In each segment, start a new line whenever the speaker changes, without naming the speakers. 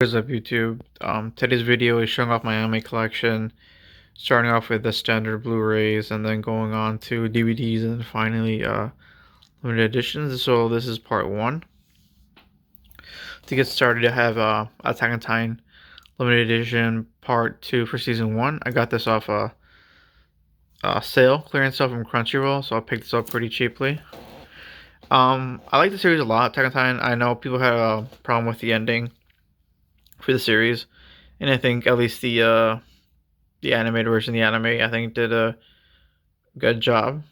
What is up, YouTube? Today's video is showing off my anime collection, starting off with the standard Blu-rays and then going on to DVDs and finally limited editions. So this is part one. To get started, I have Attack on Titan limited edition part 2 for season 1. I got this off sale, clearance sale from Crunchyroll, so I picked this up pretty cheaply. I like the series a lot, Attack on Titan. I know people had a problem with the ending for the series, and I think at least the animated version, the anime, I think did a good job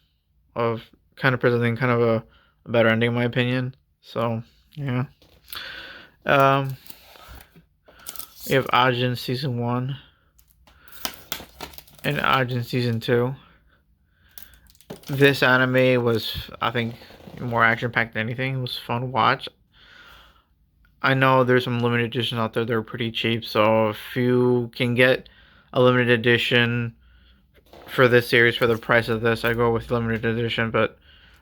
of kind of presenting kind of a better ending, in my opinion. So yeah, um, we have Ajin season 1 and Ajin season 2. This anime was, I think, more action packed than anything. It was fun to watch. I know there's some limited editions out there that are pretty cheap, so if you can get a limited edition for this series for the price of this, I go with limited edition. But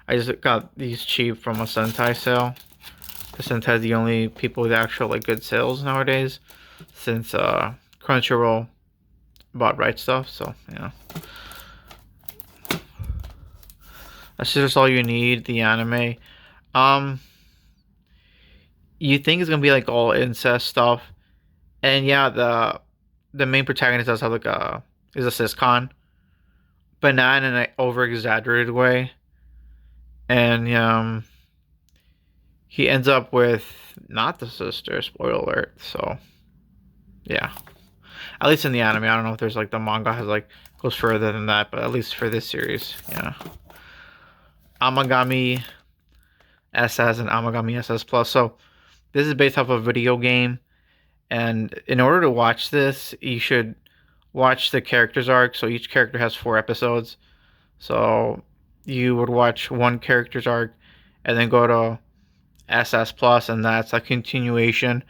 I just got these cheap from a Sentai sale. The Sentai is the only people with actual like good sales nowadays, since Crunchyroll bought right stuff. So yeah, that's just all you need. The anime, you think it's gonna be like all incest stuff, and yeah, the main protagonist does have like is a siscon, but not in an over exaggerated way, and he ends up with not the sister. Spoiler alert. So yeah, at least in the anime, I don't know if there's like the manga has like goes further than that, but at least for this series, yeah. Amagami SS and Amagami SS Plus. So this is based off a video game, and in order to watch this, you should watch the characters arc. So each character has 4 episodes. So you would watch one character's arc and then go to SS Plus, and that's a continuation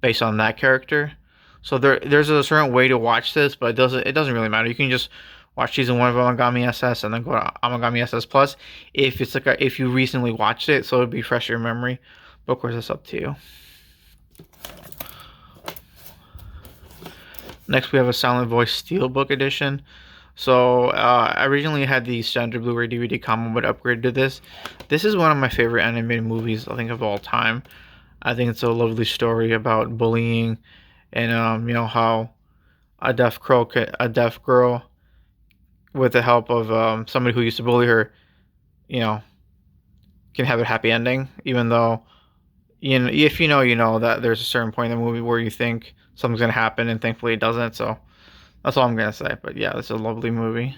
based on that character. So there's a certain way to watch this, but it doesn't really matter. You can just watch season 1 of Amagami SS and then go to Amagami SS Plus if it's like if you recently watched it, so it'd be fresh in your memory. But of course, it's up to you. Next, we have a Silent Voice Steelbook edition. So I originally had the standard Blu-ray DVD combo, but upgraded to this. This is one of my favorite animated movies, I think, of all time. I think it's a lovely story about bullying, and how a deaf girl, with the help of somebody who used to bully her, you know, can have a happy ending, even though if you know that there's a certain point in the movie where you think something's gonna happen, and thankfully it doesn't. So that's all I'm gonna say. But yeah, it's a lovely movie.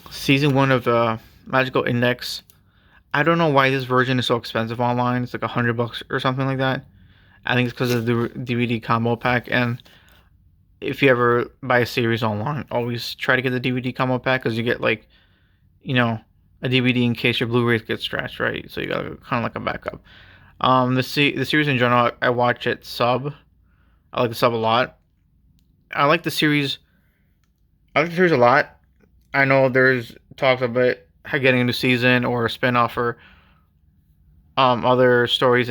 Season 1 of Magical Index. I don't know why this version is so expensive online. It's like $100 or something like that. I think it's because of the DVD combo pack. And if you ever buy a series online, always try to get the DVD combo pack, because you get like, a DVD in case your Blu-rays get scratched, right? So you got kind of like a backup. The series in general, I watch it sub. I like the sub a lot. I like the series. I like the series a lot. I know there's talks about getting a new season or a spin-off or other stories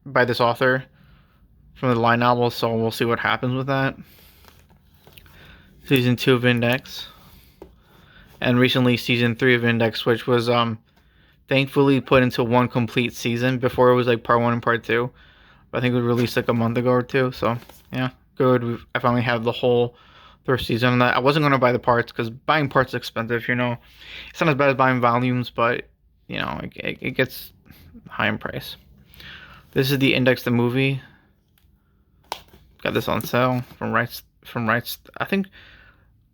by this author from the line novel, so we'll see what happens with that. Season 2 of Index, and recently season 3 of Index, which was thankfully put into one complete season. Before it was like part 1 and part 2. But I think it was released like a month ago or 2. So yeah, good. I finally have the whole first season of that. I wasn't going to buy the parts because buying parts is expensive. It's not as bad as buying volumes, but it gets high in price. This is the Index the movie. Got this on sale from Rights. I think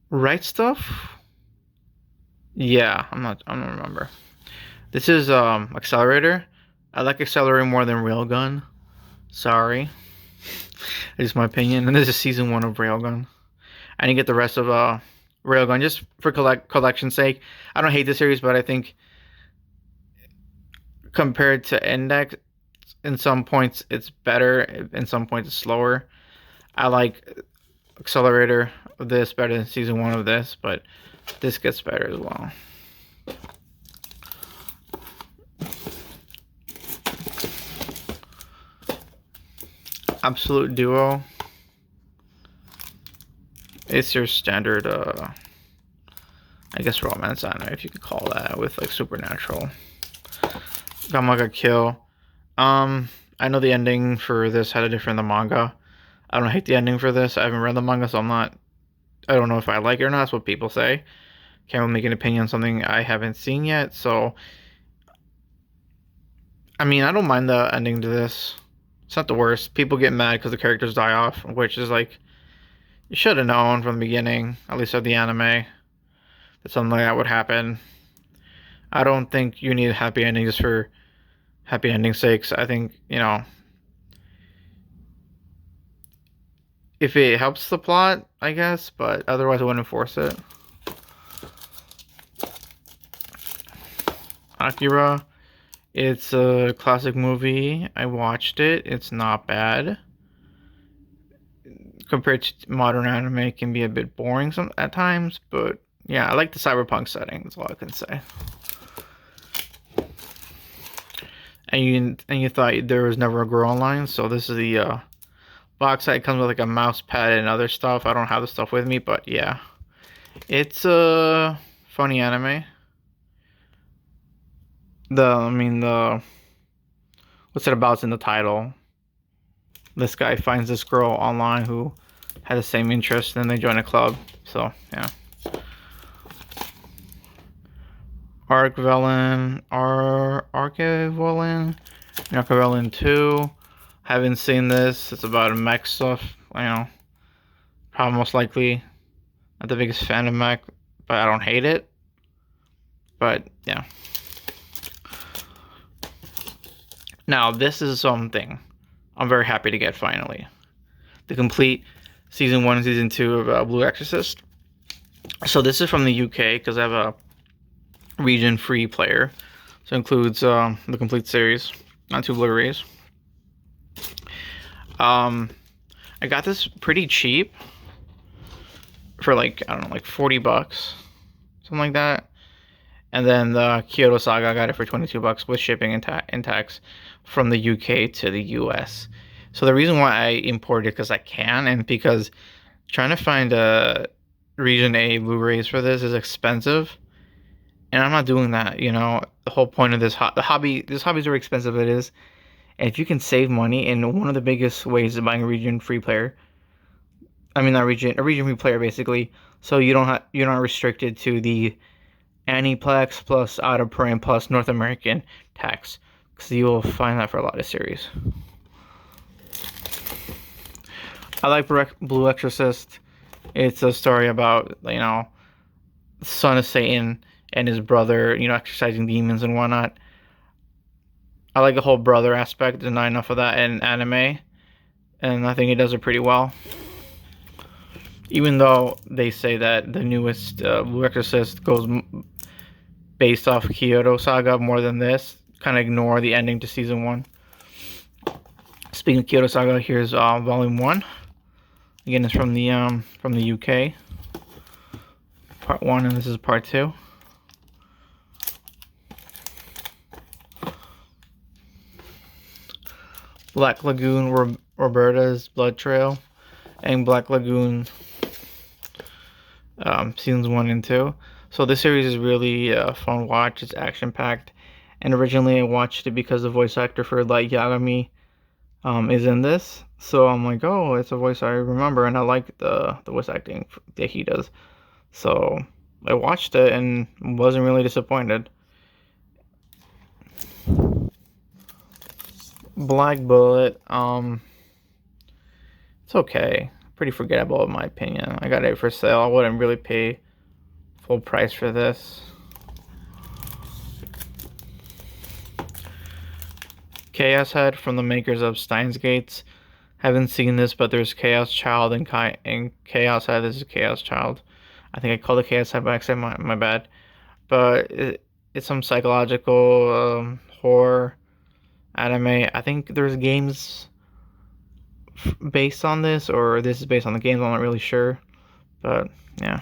Right Stuff. Yeah, I don't remember. This is Accelerator. I like Accelerator more than Railgun. Sorry. It's my opinion. And this is season 1 of Railgun. I didn't get the rest of Railgun just for collection's sake. I don't hate the series, but I think compared to Index, in some points it's better, in some points it's slower. I like Accelerator of this better than season 1 of this, but this gets better as well. Absolute Duo. It's your standard, I guess romance anime, if you could call that, with like supernatural. Gamaga Kill. I know the ending for this had a different than the manga. I don't hate the ending for this. I haven't read the manga, so I don't know if I like it or not. That's what people say. Can't really make an opinion on something I haven't seen yet. So, I mean, I don't mind the ending to this. It's not the worst. People get mad because the characters die off, which is like, you should have known from the beginning, at least of the anime, that something like that would happen. I don't think you need a happy ending just for happy ending sakes. I think, if it helps the plot, I guess, but otherwise I wouldn't force it. Akira, it's a classic movie. I watched it. It's not bad. Compared to modern anime, it can be a bit boring at times, but yeah, I like the cyberpunk setting. That's all I can say. And you thought there was never a girl online, so this is the box set. It comes with like a mouse pad and other stuff. I don't have the stuff with me, but yeah, it's a funny anime. The what's it about? It's in the title. This guy finds this girl online who had the same interest, and they join a club. So yeah. Archvelin 2. Haven't seen this. It's about mech stuff. Probably most likely not the biggest fan of mech, but I don't hate it. But yeah. Now this is something I'm very happy to get finally. The complete season 1 and season 2 of Blue Exorcist. So this is from the UK because I have a region-free player. So it includes the complete series on 2 Blu-rays. I got this pretty cheap for like, I don't know, like $40, something like that. And then the Kyoto Saga, I got it for $22 with shipping and tax from the UK to the US. So the reason why I imported it because I can, and because trying to find a Region A Blu-rays for this is expensive, and I'm not doing that. The whole point of this hobby is very expensive. It is, and if you can save money, and one of the biggest ways of buying a region-free player, a region-free player basically, so you're not restricted to the Aniplex plus out of print plus North American tax, because you will find that for a lot of series. I like Blue Exorcist. It's a story about, the son of Satan and his brother, exercising demons and whatnot. I like the whole brother aspect. There's not enough of that in anime, and I think he does it pretty well. Even though they say that the newest Blue Exorcist goes based off Kyoto Saga more than this, kind of ignore the ending to season 1. Speaking of Kyoto Saga, here's volume 1. Again, it's from the UK. Part 1, and this is part 2. Black Lagoon, Roberta's Blood Trail, and Black Lagoon seasons 1 and 2. So this series is really a fun watch. It's action packed, and originally I watched it because the voice actor for Light Yagami is in this. So I'm like, oh, it's a voice I remember, and I like the voice acting that he does. So I watched it and wasn't really disappointed. Black Bullet, it's okay. Pretty forgettable in my opinion. I got it for sale. I wouldn't really pay full price for this. Chaos Head from the makers of Steins Gates. Haven't seen this, but there's Chaos Child and Chaos Head. This is Chaos Child. I think I called it Chaos Head by accident. My bad. But it's some psychological horror anime. I think there's games based on this, or this is based on the games. I'm not really sure, but yeah.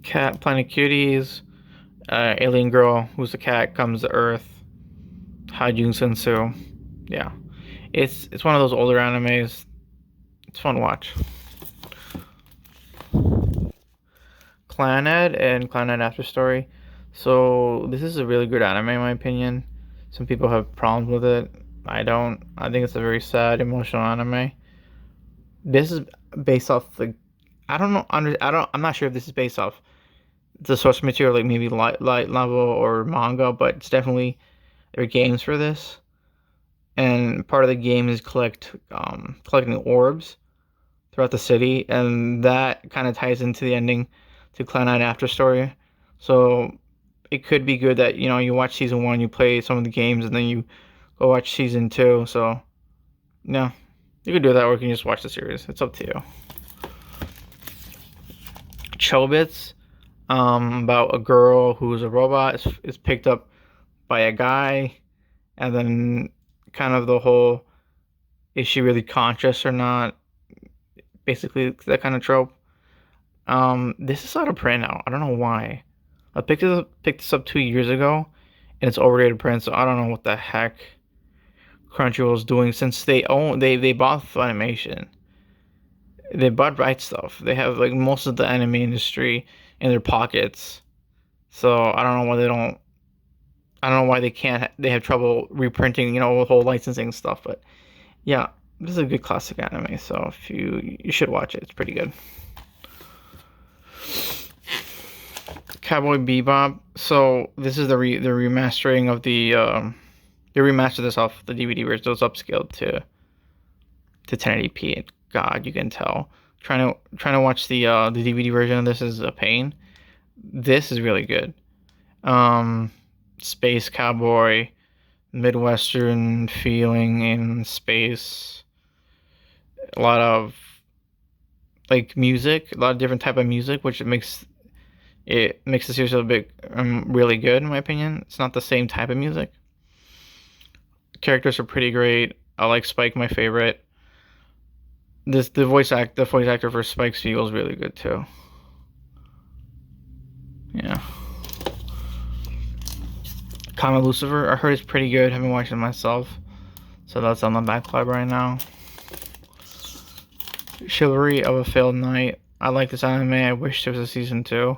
Cat Planet Cuties. Alien girl who's a cat comes to Earth. Hajun Sensu. Yeah, it's one of those older animes. It's fun to watch. Clannad and Clannad After Story. So this is a really good anime in my opinion. Some people have problems with it. I don't. I think it's a very sad, emotional anime. This is based off the. I don't know. I don't. I'm not sure if this is based off the source material, like maybe light level or manga, but it's definitely there are games for this. And part of the game is collecting orbs throughout the city, and that kind of ties into the ending to Cloud Nine After Story. So it could be good that you watch season one, you play some of the games, and then you go watch season two. So yeah, you can do that, or you can just watch the series. It's up to you. Chobits, about a girl who's a robot is picked up by a guy, and then kind of the whole is she really conscious or not? Basically, that kind of trope. This is out of print now. I don't know why. I picked this up 2 years ago, and it's already out of print. So I don't know what the heck Crunchyroll's doing since they bought Funimation. They bought Right Stuff. They have like most of the anime industry in their pockets. So I don't know why they don't. I don't know why they can't. They have trouble reprinting, the whole licensing stuff. But yeah, this is a good classic anime. So if you should watch it. It's pretty good. Cowboy Bebop. So this is the remastering of the. They remastered this off the DVD version. So it's upscaled to 1080p. God, you can tell. Trying to watch the DVD version of this is a pain. This is really good. Space cowboy, Midwestern feeling in space. A lot of like music, a lot of different type of music, which makes the series a bit really good in my opinion. It's not the same type of music. Characters are pretty great. I like Spike, my favorite. The voice actor for Spike Spiegel is really good too. Yeah. Comet Lucifer, I heard it's pretty good. Haven't watched it myself, so that's on the backlog right now. Chivalry of a Failed Knight. I like this anime. I wish there was a season 2,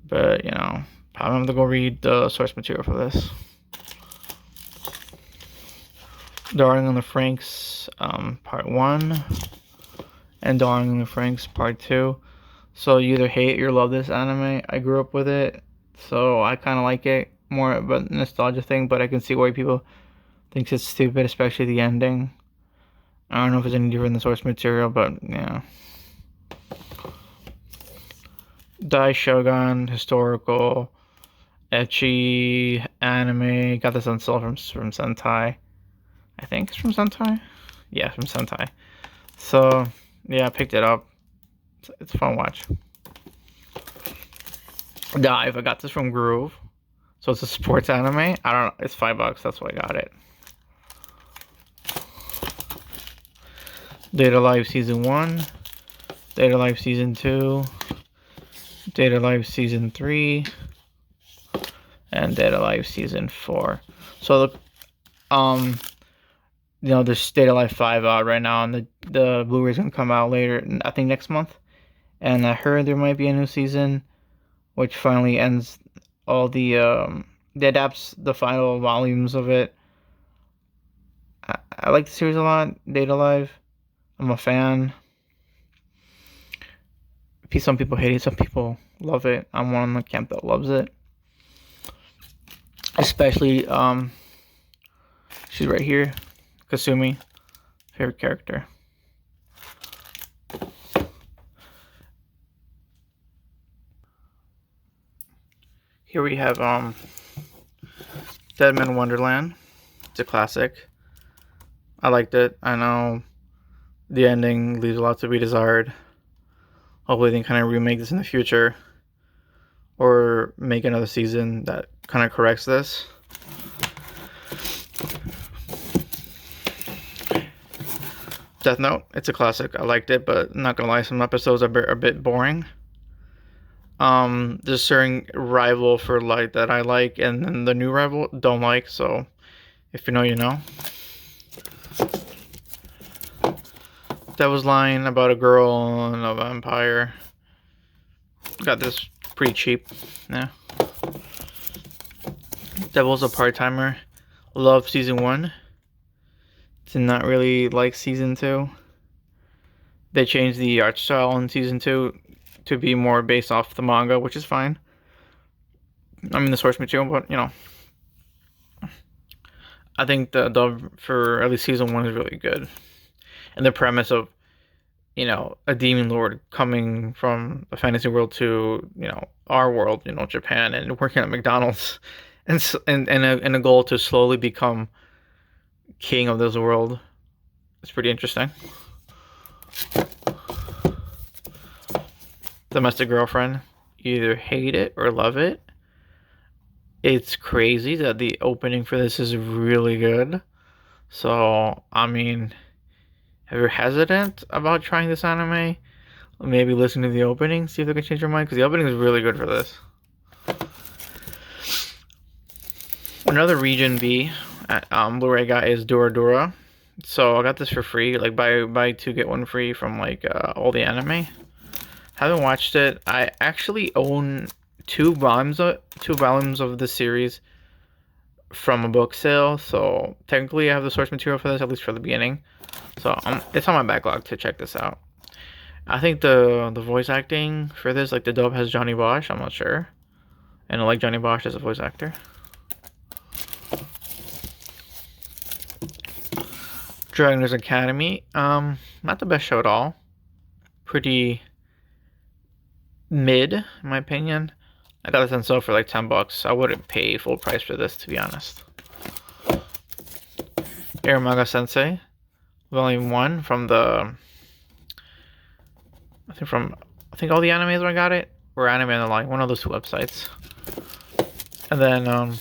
but probably I'm gonna go read the source material for this. Darling in the Franxx, part 1, and Darling in the Franxx, part 2. So you either hate or love this anime. I grew up with it, so I kind of like it. More of a nostalgia thing, but I can see why people think it's stupid, especially the ending. I don't know if it's any different than the source material, but yeah. Dai Shogun, historical, ecchi anime. Got this on sale from Sentai. I think it's from Sentai. Yeah, from Sentai. So yeah, I picked it up. It's a fun watch. Dive. I got this from Groove. So it's a sports anime. I don't know. It's $5. That's why I got it. Data Life Season 1. Data Life Season 2. Data Life Season 3. And Data Life Season 4. So there's Data Life 5 out right now, and the Blu-ray's gonna come out later, I think next month. And I heard there might be a new season, which finally ends all the adapts the final volumes of it. I like the series a lot. Data Life. I'm a fan. Some people hate it, some people love it. I'm one in the camp that loves it. Especially she's right here. Kasumi. Favorite character. Here we have Dead Man Wonderland. It's a classic. I liked it. I know the ending leaves a lot to be desired. Hopefully they can kind of remake this in the future, or make another season that kind of corrects this. Death Note, it's a classic. I liked it, but I'm not gonna lie, some episodes are a bit boring. There's a certain rival for light that I like, and then the new rival don't like. So if you know, you know. Devil's Line about a girl and a vampire. Got this pretty cheap. Yeah. Devil's a part-timer. Love season 1. Did not really like season 2. They changed the art style in season 2 to be more based off the manga, which is fine. I mean, the source material, but you know, I think the dub for at least season 1 is really good. And the premise of, you know, a demon lord coming from a fantasy world to, you know, our world, you know, Japan, and working at McDonald's, and a goal to slowly become king of this world. It's pretty interesting. Domestic Girlfriend. You either hate it or love it. It's crazy that the opening for this is really good. So, I mean, if you're hesitant about trying this anime, maybe listen to the opening, see if they can change your mind, because the opening is really good for this. Another Region B at Blu-ray got is Toradora. So I got this for free, like buy 2 get 1 free from like all the anime. Haven't watched it. I actually own 2 volumes of the series from a book sale, so technically I have the source material for this, at least for the beginning. So it's on my backlog to check this out. I think the voice acting for this, like the dub has Johnny Bosch. I'm not sure, and I like Johnny Bosch as a voice actor. Dragon's Academy, not the best show at all. Pretty mid, in my opinion. I got this on sale for like $10. I wouldn't pay full price for this, to be honest. Eramaga Sensei, Volume 1 from the... I think all the animes where I got it were Anime Online, one of those 2 websites. And then,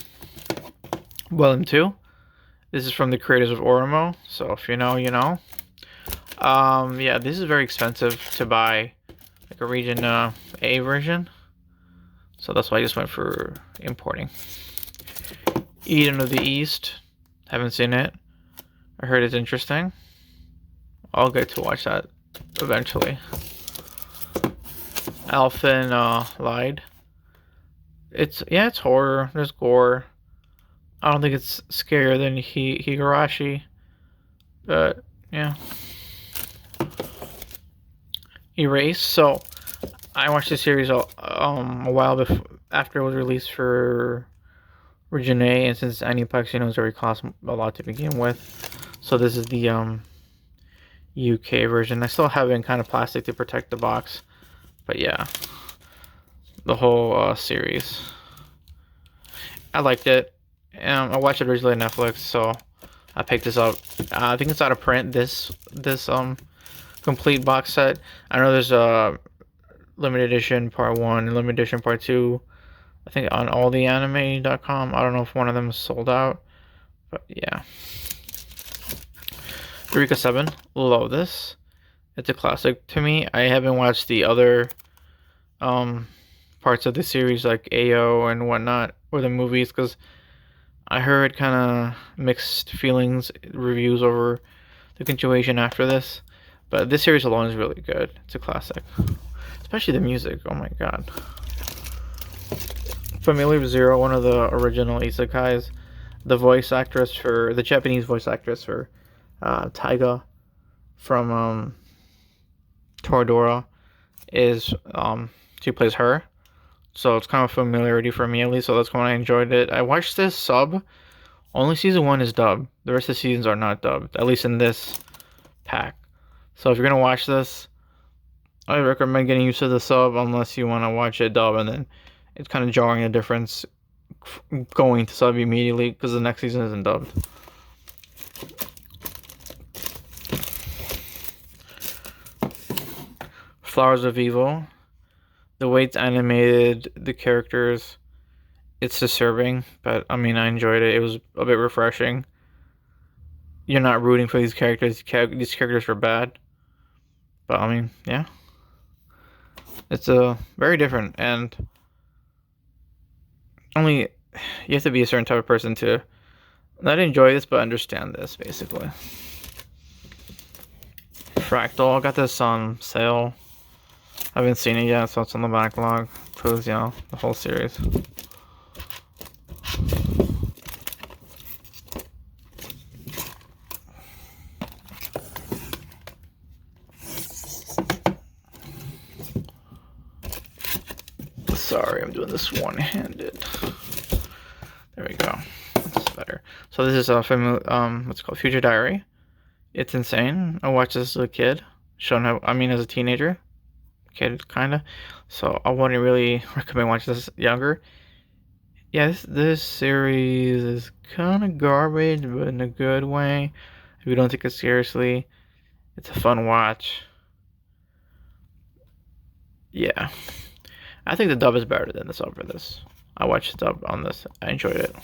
Volume 2. This is from the creators of Oromo, so if you know, you know. Yeah, this is very expensive to buy, like a Region A version. So that's why I just went for importing. Eden of the East. Haven't seen it. I heard it's interesting. I'll get to watch that eventually. Alphen lied. It's horror. There's gore. I don't think it's scarier than Higurashi. But yeah. Erase. So I watched the series a while after it was released for Region A, and since Aniplex, you know, it's already cost a lot to begin with. So this is the UK version. I still have it in kind of plastic to protect the box, but yeah, the whole series. I liked it. I watched it originally on Netflix, so I picked this up. I think it's out of print. This complete box set. I know there's a limited edition part 1 and limited edition part 2. I think on alltheanime.com. I don't know if one of them is sold out, but yeah. Eureka 7. Love this. It's a classic to me. I haven't watched the other parts of the series like AO and whatnot, or the movies, because I heard kind of mixed feelings, reviews over the continuation after this. But this series alone is really good. It's a classic. Especially the music. Oh my god. Familiar Zero, one of the original isekais. The Japanese voice actress for Taiga from Toradora is she plays her. So it's kind of familiarity for me, at least, so that's when I enjoyed it. I watched this sub. Only season 1 is dubbed. The rest of the seasons are not dubbed, at least in this pack. So if you're going to watch this, I recommend getting used to the sub unless you want to watch it dub, and then it's kind of jarring the difference going to sub immediately because the next season isn't dubbed. Flowers of Evil. The way it's animated, the characters, it's disturbing, but I mean, I enjoyed it. It was a bit refreshing. You're not rooting for these characters. These characters are bad, but I mean, yeah, it's very different, and only you have to be a certain type of person to Not enjoy this, but understand this, basically. Fractal, I got this on sale. I haven't seen it yet, so it's on the backlog. Includes, the whole series. Sorry, I'm doing this one-handed. There we go. That's better. So this is a what's it called? Future Diary. It's insane. I watched this as a kid. As a teenager. Kid, kinda. So I wouldn't really recommend watching this younger. Yeah, this series is kind of garbage, but in a good way. If you don't take it seriously, it's a fun watch. Yeah. I think the dub is better than the sub for this. I watched the dub on this. I enjoyed it.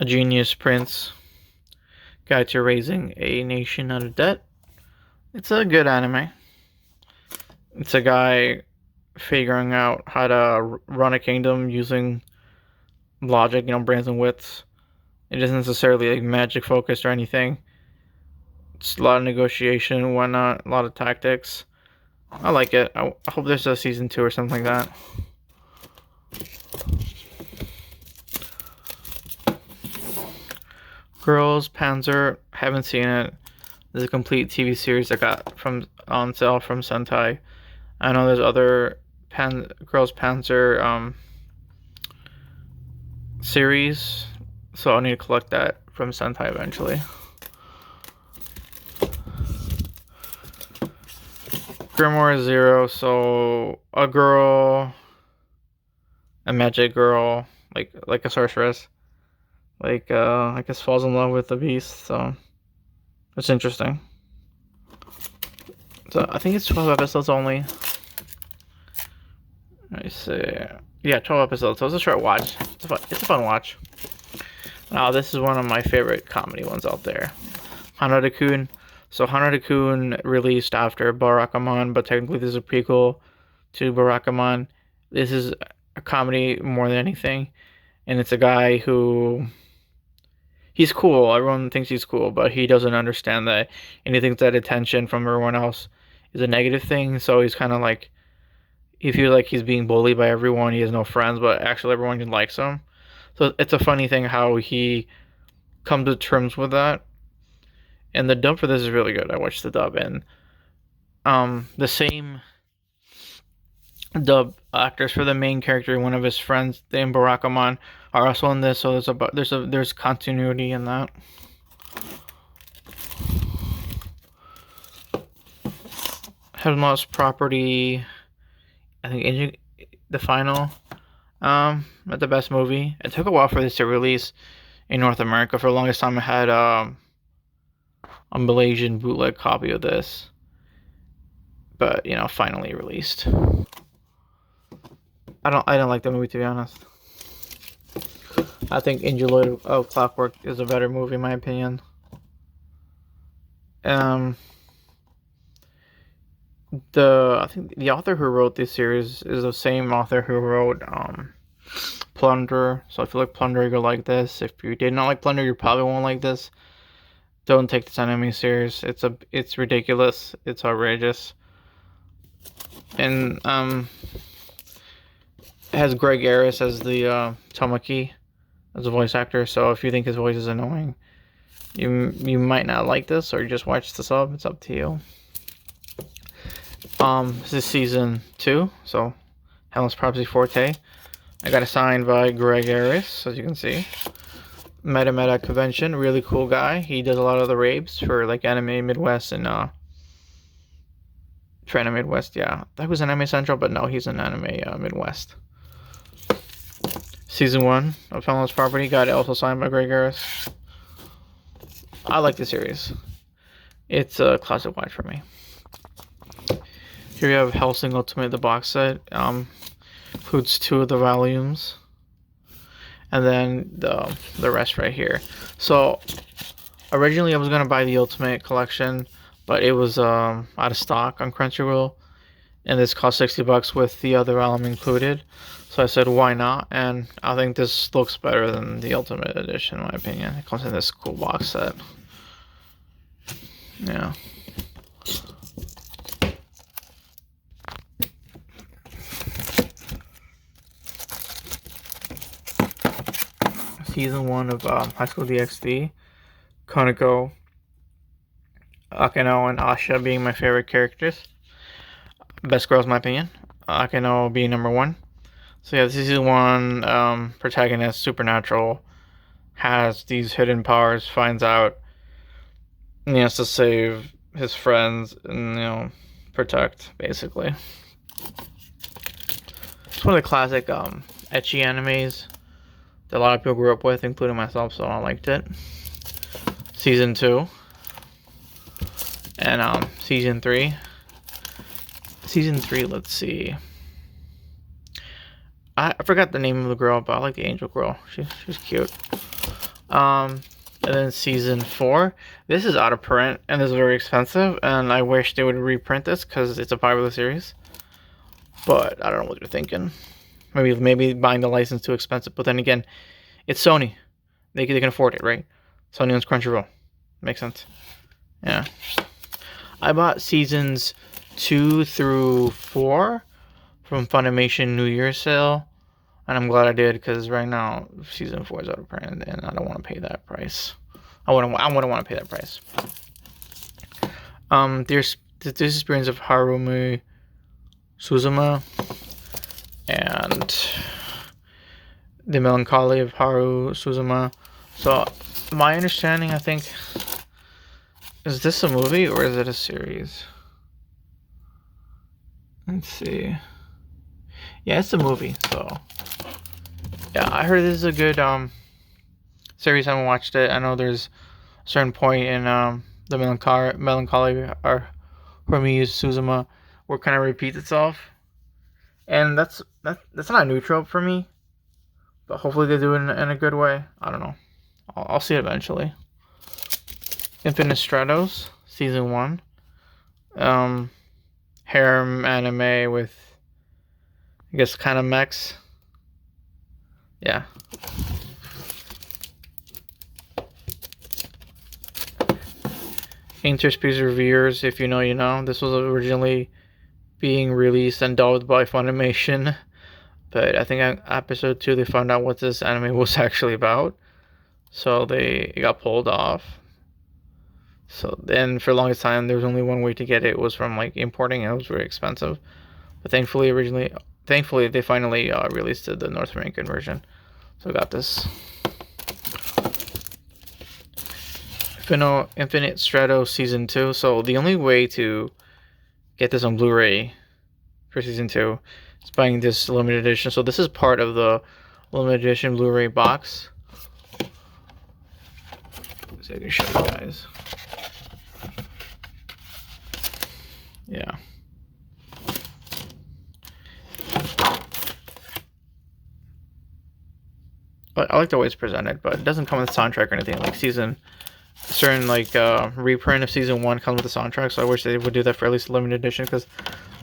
A Genius Prince. Guide to Raising a Nation Out of Debt. It's a good anime. It's a guy figuring out how to run a kingdom using logic, brains and wits. It isn't necessarily like magic focused or anything. It's a lot of negotiation and whatnot, a lot of tactics. I like it. I hope there's a season 2 or something like that. Girls Panzer, haven't seen it. This is a complete TV series I got on sale from Sentai. I know there's other Girls Panzer series, so I'll need to collect that from Sentai eventually. Grimoire Zero, so a girl, a magic girl, like a sorceress, I guess falls in love with the beast, so it's interesting. So I think it's 12 episodes only. Let me see. Yeah, 12 episodes, so it's a short watch. It's a fun watch. Now, this is one of my favorite comedy ones out there. Hanada-kun. So Hanada-kun released after Barakamon, but technically this is a prequel to Barakamon. This is a comedy more than anything, and it's a guy who he's cool. Everyone thinks he's cool, but he doesn't understand that, and he thinks that attention from everyone else is a negative thing. So he's kind of like he feels like he's being bullied by everyone. He has no friends, but actually everyone likes him. So it's a funny thing how he comes to terms with that. And the dub for this is really good. I watched the dub, and the same dub actors for the main character, one of his friends named Barakamon, are also in this. So there's continuity in that. Headless Property, I think the final, not the best movie. It took a while for this to release in North America. For the longest time, I had a Malaysian bootleg copy of this, but finally released. I don't like the movie, to be honest. I think Angel of Clockwork is a better movie in my opinion. I think the author who wrote this series is the same author who wrote Plunder. So I feel like Plunder, you'll like this. If you did not like Plunder, you probably won't like this. Don't take this anime serious. It's ridiculous. It's outrageous. And it has Greg Harris as the Tamaki as a voice actor. So if you think his voice is annoying, you might not like this, or just watch the sub. It's up to you. This is season 2, so Hellsing Prophecy Forte. I got it signed by Greg Harris, as you can see. Meta Convention, really cool guy. He does a lot of the rapes for Anime Midwest and for Anime Midwest, yeah. That was Anime Central, but no, he's in Anime Midwest. Season 1 of Hellsing Property got it also signed by Greg Harris. I like the series. It's a classic watch for me. Here we have Hellsing Ultimate, the box set. Includes 2 of the volumes. And then the rest right here. So originally I was gonna buy the Ultimate Collection, but it was out of stock on Crunchyroll, and this cost $60 with the other album included. So I said, why not? And I think this looks better than the Ultimate Edition, in my opinion. It comes in this cool box set. Yeah. Season 1 of High School DxD. Koneko, Akeno, and Asha being my favorite characters. Best girls, in my opinion. Akeno being number 1. So yeah, season 1 protagonist, supernatural, has these hidden powers, finds out, and he has to save his friends and, protect, basically. It's one of the classic ecchi animes that a lot of people grew up with, including myself, so I liked it. Season 2. And season 3. Season 3, let's see. I forgot the name of the girl, but I like the angel girl. She's cute. And then season 4. This is out of print and this is very expensive, and I wish they would reprint this because it's a popular series. But I don't know what you're thinking. Maybe buying the license too expensive. But then again, it's Sony. They can afford it, right? Sony owns Crunchyroll. Makes sense. Yeah. I bought seasons 2 through 4 from Funimation New Year's sale, and I'm glad I did because right now season 4 is out of print, and I don't want to pay that price. I wouldn't want to pay that price. There's this experience of Harumi Suzuma and the melancholy of Haru Suzuma. So my understanding, I think, is this a movie or is it a series? Let's see. Yeah, it's a movie. So yeah, I heard this is a good series. I haven't watched it. I know there's a certain point in the melancholy or Harumi Suzuma where it kind of repeats itself, and that's not a new trope for me. But hopefully they do it in a good way. I don't know. I'll see it eventually. Infinite Stratos, season 1. Harem anime with, I guess, kind of mechs. Yeah. Interspecies reviewers, if you know, you know. This was originally being released and dubbed by Funimation. But I think on episode 2 they found out what this anime was actually about. So it got pulled off. So then for the longest time there was only one way to get it. It was from like importing, and it was very expensive. But thankfully they finally released the North American version. So I got this. Infinite Strato Season 2. So the only way to get this on Blu-ray for Season 2 is buying this limited edition. So this is part of the limited edition Blu-ray box. So I can show you guys. Yeah. But I like the way it's presented, but it doesn't come with a soundtrack or anything. Like certain reprint of season 1 comes with a soundtrack, so I wish they would do that for at least a limited edition, because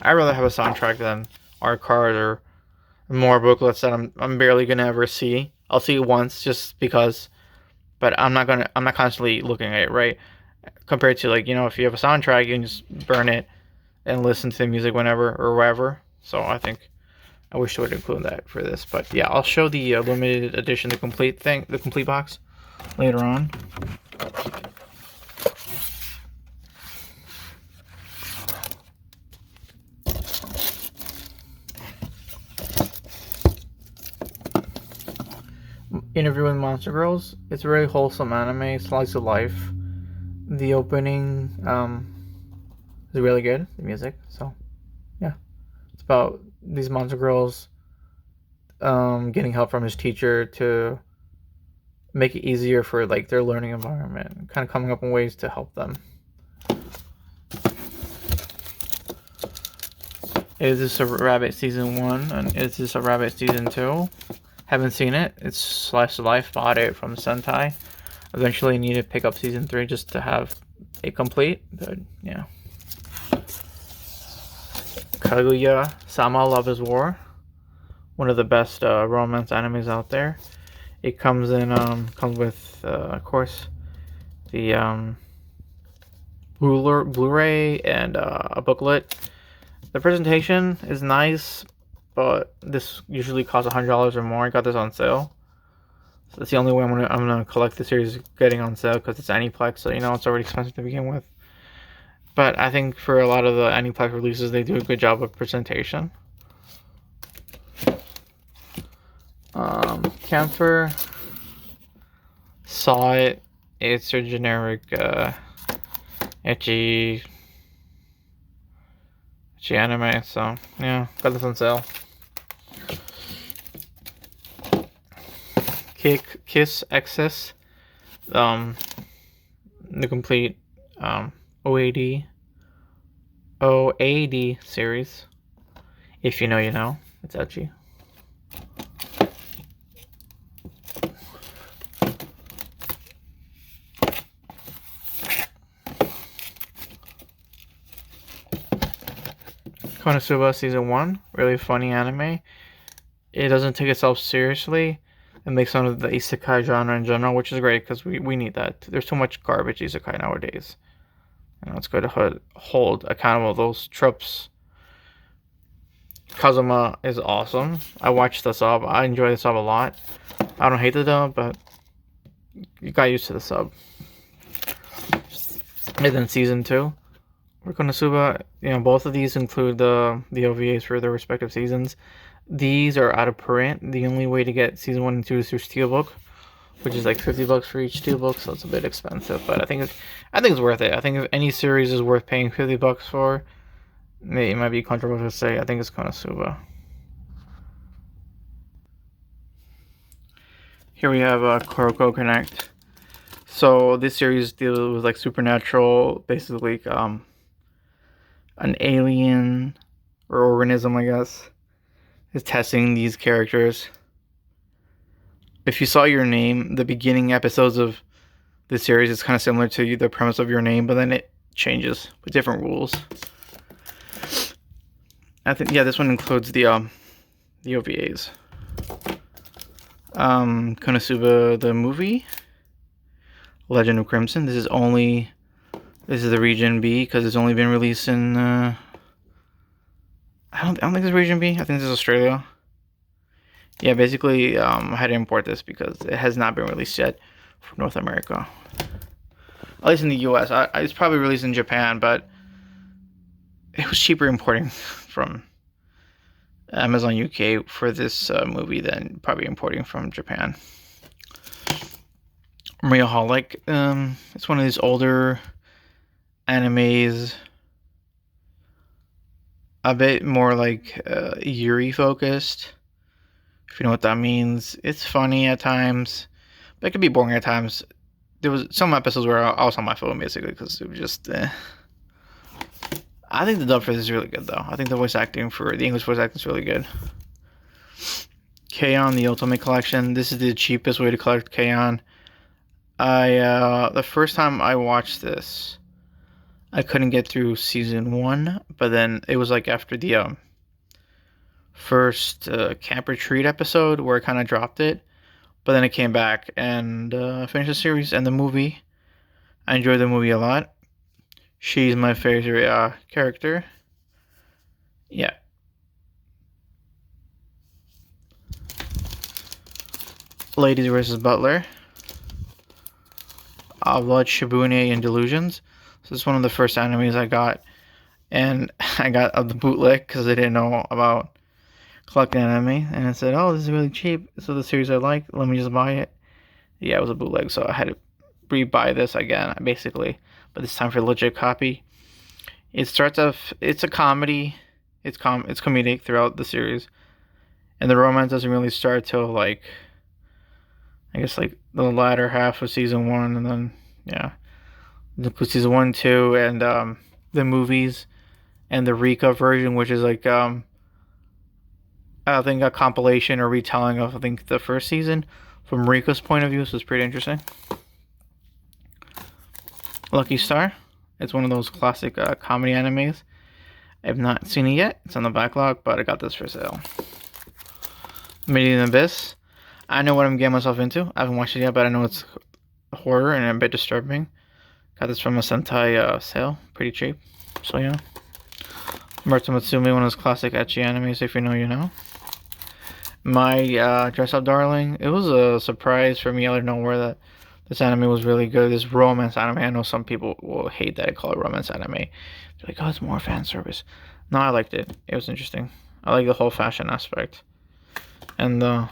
I'd rather have a soundtrack than art card or more booklets that I'm barely gonna ever see. I'll see it once just because, but I'm not constantly looking at it, right? Compared to, like, if you have a soundtrack, you can just burn it and listen to the music whenever or wherever. So I wish they would include that for this. But yeah, I'll show the limited edition, the complete box later on. Interview with Monster Girls. It's a very wholesome anime, slice of life. The opening is really good, the music. So yeah, it's about these monster girls getting help from his teacher to make it easier for like their learning environment, kind of coming up with ways to help them. Is this a Rabbit season 1 and is this a Rabbit season 2? Haven't seen it. It's slice of life. Bought it from Sentai. Eventually need to pick up season 3 just to have it complete. But yeah. Kaguya Sama Love is War. one of the best romance animes out there. It comes with of course the Blu-ray and a booklet. The presentation is nice, but this usually costs $100 or more. I got this on sale. So that's the only way I'm gonna collect the series getting on sale, because it's Aniplex, so it's already expensive to begin with. But I think for a lot of the Aniplex releases, they do a good job of presentation. Camphor, saw it. It's a generic ecchi anime, so yeah, got this on sale. Kiss Excess, the complete OAD series. If you know, you know. It's ecchi. Konosuba Season 1, really funny anime. It doesn't take itself seriously. It makes fun of the isekai genre in general, which is great, because we need that. There's too much garbage isekai nowadays. It's good to hold accountable those tropes. Kazuma is awesome. I watched the sub. I enjoy the sub a lot. I don't hate the dub, but you got used to the sub. And then Season 2. For Konosuba, both of these include the OVAs for their respective seasons. These are out of print. The only way to get Season 1 and 2 is through Steelbook, which is like $50 for each Steelbook, so it's a bit expensive. But I think it's worth it. I think if any series is worth paying $50 for, it might be controversial to say, I think it's Konosuba. Here we have Kuroko Connect. So this series deals with like supernatural, basically an alien or organism, I guess, is testing these characters. If you saw Your Name, the beginning episodes of the series is kind of similar to the premise of Your Name, but then it changes with different rules. I think, yeah, this one includes the OVAs. Konosuba the movie, Legend of Crimson. This is the region B, because it's only been released in I don't think it's region B. I think this is Australia. Yeah, basically I had to import this because it has not been released yet for North America, at least in the US. It's probably released in Japan, but it was cheaper importing from Amazon UK for this movie than probably importing from Japan. Mariaholic, it's one of these older animes, a bit more like Yuri focused, if you know what that means. It's funny at times, but it could be boring at times. There was some episodes where I was on my phone, basically, because it was just I think the dub for this is really good, though. I think the English voice acting is really good. K-On! The Ultimate Collection. This is the cheapest way to collect K-On! The first time I watched this, I couldn't get through Season 1, but then it was like after the first Camp Retreat episode where I kind of dropped it, but then it came back and finished the series and the movie. I enjoyed the movie a lot. She's my favorite character. Yeah. Ladies vs. Butler. Blood, Shibune, and Delusions. So this is one of the first animes I got. And I got the bootleg because I didn't know about collecting anime. And I said, oh, this is really cheap. So the series I like, let me just buy it. Yeah, it was a bootleg, so I had to re-buy this again, basically. But this time for a legit copy. It starts off, it's a comedy. It's comedic throughout the series. And the romance doesn't really start till like, I guess like the latter half of Season 1, and then, yeah. Season 1, 2, and the movies, and the Rika version, which is like, I think a compilation or retelling of, I think, the first season from Rika's point of view, so it's pretty interesting. Lucky Star. It's one of those classic comedy animes. I have not seen it yet. It's on the backlog, but I got this for sale. Made in Abyss. I know what I'm getting myself into. I haven't watched it yet, but I know it's horror and a bit disturbing. Got this from a Sentai sale, pretty cheap. So yeah. Murata Mutsumi, one of those classic ecchi animes. If you know, you know. My Dress Up Darling. It was a surprise for me out of nowhere that this anime was really good. This romance anime. I know some people will hate that I call it romance anime. They're like, oh, it's more fan service. No, I liked it. It was interesting. I like the whole fashion aspect. And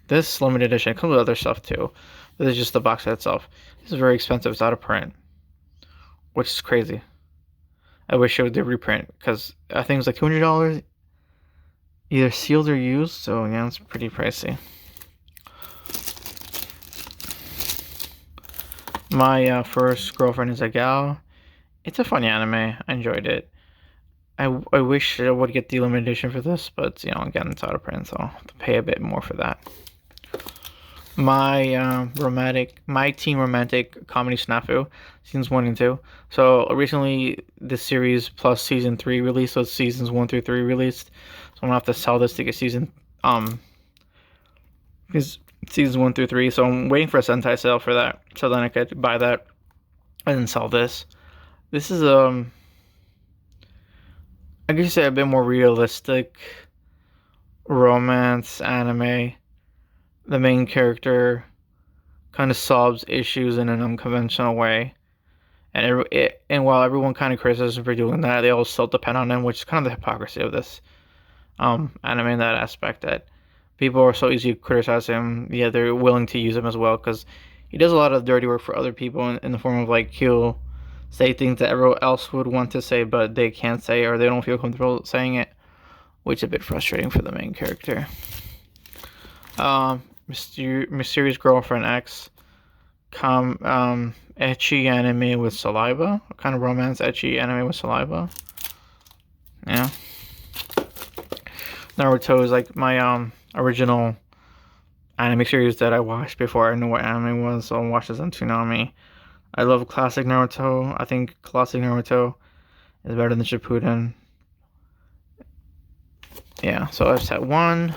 this limited edition comes with other stuff too. This is just the box set itself. This is very expensive. It's out of print, which is crazy. I wish it would do reprint because I think it was like $200, either sealed or used. So yeah, it's pretty pricey. My first girlfriend is a gal. It's a funny anime. I enjoyed it. I wish I would get the limited edition for this, but again, it's out of print, so I'll have to pay a bit more for that. My teen romantic comedy snafu, seasons 1 and 2. So recently, this series plus season 3 released, so it's seasons 1 through 3 released. So I'm gonna have to sell this to get seasons 1 through 3. So I'm waiting for a Sentai sale for that, so then I could buy that and then sell this. This is I guess say a bit more realistic romance anime. The main character kind of solves issues in an unconventional way, and while everyone kind of criticizes him for doing that, they all still depend on him, which is kind of the hypocrisy of this anime in that aspect. That people are so easy to criticize him, yeah, they're willing to use him as well because he does a lot of dirty work for other people in the form of like he'll say things that everyone else would want to say but they can't say or they don't feel comfortable saying it, which is a bit frustrating for the main character. Mysterious Girlfriend X, ecchi anime with saliva, kind of romance ecchi anime with saliva. Yeah. Naruto is like my original anime series that I watched before I knew what anime was, so I watched this on Toonami. I love classic Naruto. I think classic Naruto is better than Shippuden. Yeah, so I've set 1.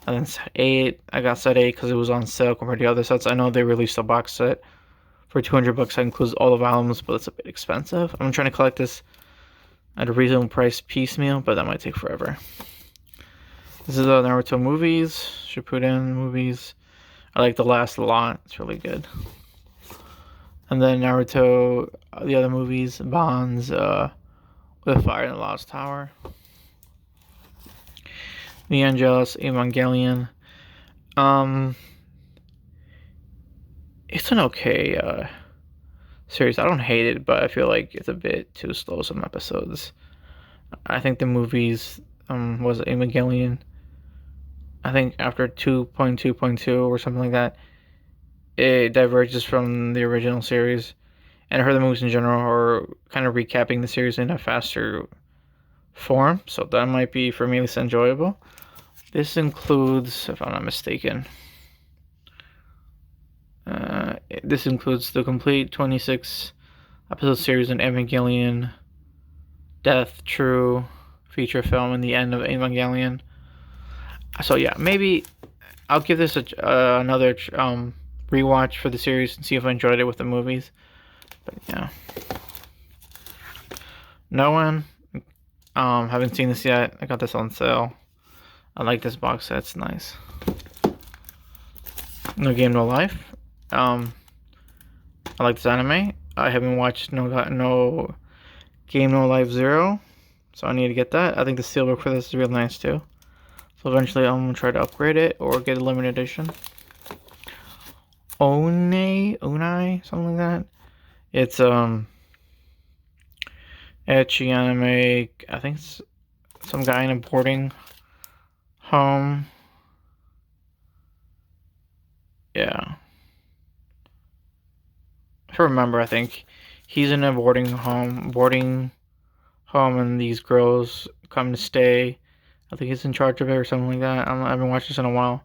And then set 8. I got set 8 because it was on sale compared to other sets. I know they released a box set for $200. That includes all the volumes, but it's a bit expensive. I'm trying to collect this at a reasonable price piecemeal, but that might take forever. This is the Naruto movies, Shippuden movies. I like the last a lot. It's really good. And then Naruto, the other movies, Bonds, with Fire in the Lost Tower. The Angelus Evangelion. It's an okay series. I don't hate it, but I feel like it's a bit too slow some episodes. I think the movies was Evangelion. I think after 2.2.2 or something like that, it diverges from the original series. And I heard the movies in general are kind of recapping the series in a faster form, so that might be for me at least enjoyable. This includes, if I'm not mistaken, this includes the complete 26 episode series in Evangelion, Death True feature film, and the end of Evangelion. So yeah, maybe I'll give this another rewatch for the series and see if I enjoyed it with the movies. But yeah, no one. Haven't seen this yet. I got this on sale. I like this box set. It's nice. No Game No Life. I like this anime. I haven't watched No Game No Life 0, so I need to get that. I think the steelbook for this is real nice too. So eventually I'm gonna try to upgrade it or get a limited edition. Onai, something like that. It's ecchi anime. I think it's some guy in a boarding home. Yeah. If I remember, I think he's in a boarding home, and these girls come to stay. I think he's in charge of it or something like that. I haven't watched this in a while.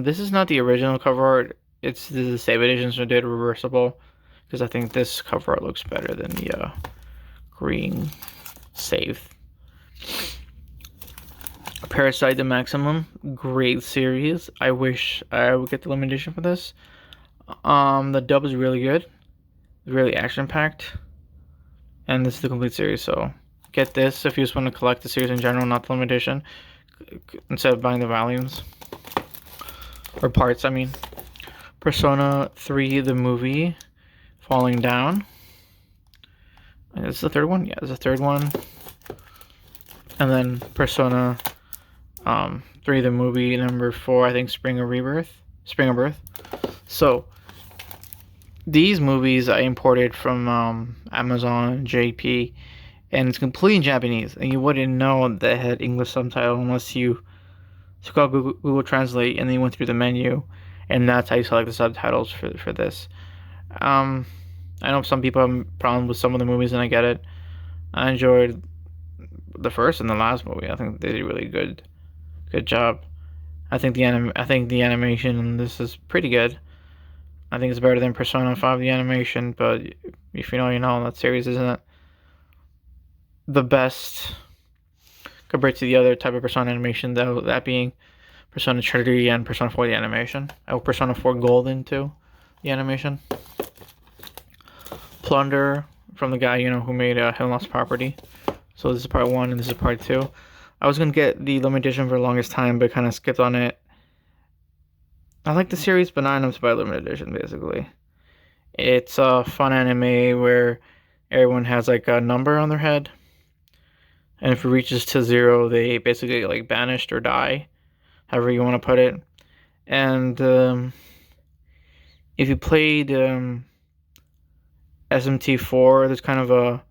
This is not the original cover art. This is the save edition, so I did reversible because I think this cover art looks better than the green save. Parasite the Maximum, great series. I wish I would get the limited edition for this. The dub is really good, really action packed, and this is the complete series. So get this if you just want to collect the series in general, not the limited edition, instead of buying the volumes or parts. I mean, Persona 3 the movie, Falling Down. And this is the third one. Yeah, this is the third one. And then Persona 3 the movie, number 4, I think Spring of Birth. So these movies I imported from Amazon JP, and it's completely in Japanese, and you wouldn't know that it had English subtitle unless you took out Google Translate and then you went through the menu, and that's how you select the subtitles for this. I know some people have problems with some of the movies, and I get it. I enjoyed the first and the last movie. I think they did a really good job. I think the animation in this is pretty good. I think it's better than Persona 5 the animation, but if you know, you know. That series isn't the best compared to the other type of Persona animation, though, that being Persona Trinity and Persona 4 the animation. I hope Persona 4 Golden too, the animation. Plunder from the guy, you know, who made Hidden Lost Property. So this is part 1 and this is part 2. I was gonna get the limited edition for the longest time, but kind of skipped on it. I like the series, but not enough to buy limited edition. Basically, it's a fun anime where everyone has like a number on their head, and if it reaches to 0, they basically get like banished or die, however you want to put it. And if you played SMT4, there's kind of a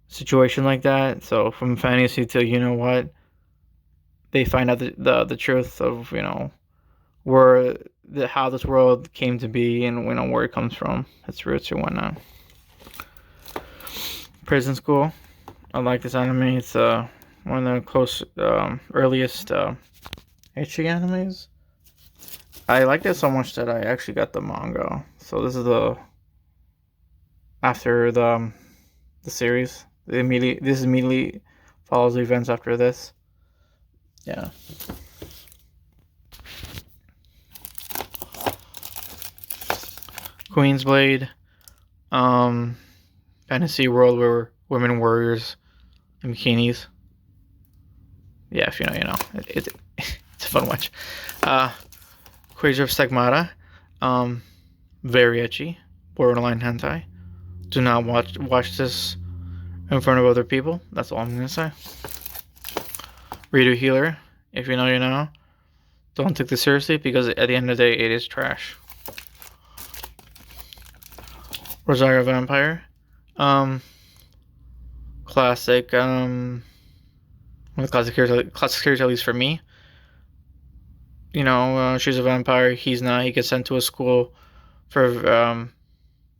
situation like that. So from fantasy to, you know what, they find out the truth of, you know, how this world came to be, and, you know, where it comes from, its roots or whatnot. Prison School, I like this anime. It's one of the earliest ecchi animes. I liked it so much that I actually got the manga. So this is after the series. This immediately follows the events after this. Yeah. Queen's Blade, fantasy world where women warriors in bikinis. Yeah, if you know, you know. It's a fun watch. Quasar of Stigmata, very ecchi, borderline hentai. Do not watch this in front of other people. That's all I'm gonna say. Redo Healer, if you know, you know. Don't take this seriously, because at the end of the day, it is trash. Rosario Vampire, classic, one of the classic series, at least for me. You know, she's a vampire, he's not. He gets sent to a school for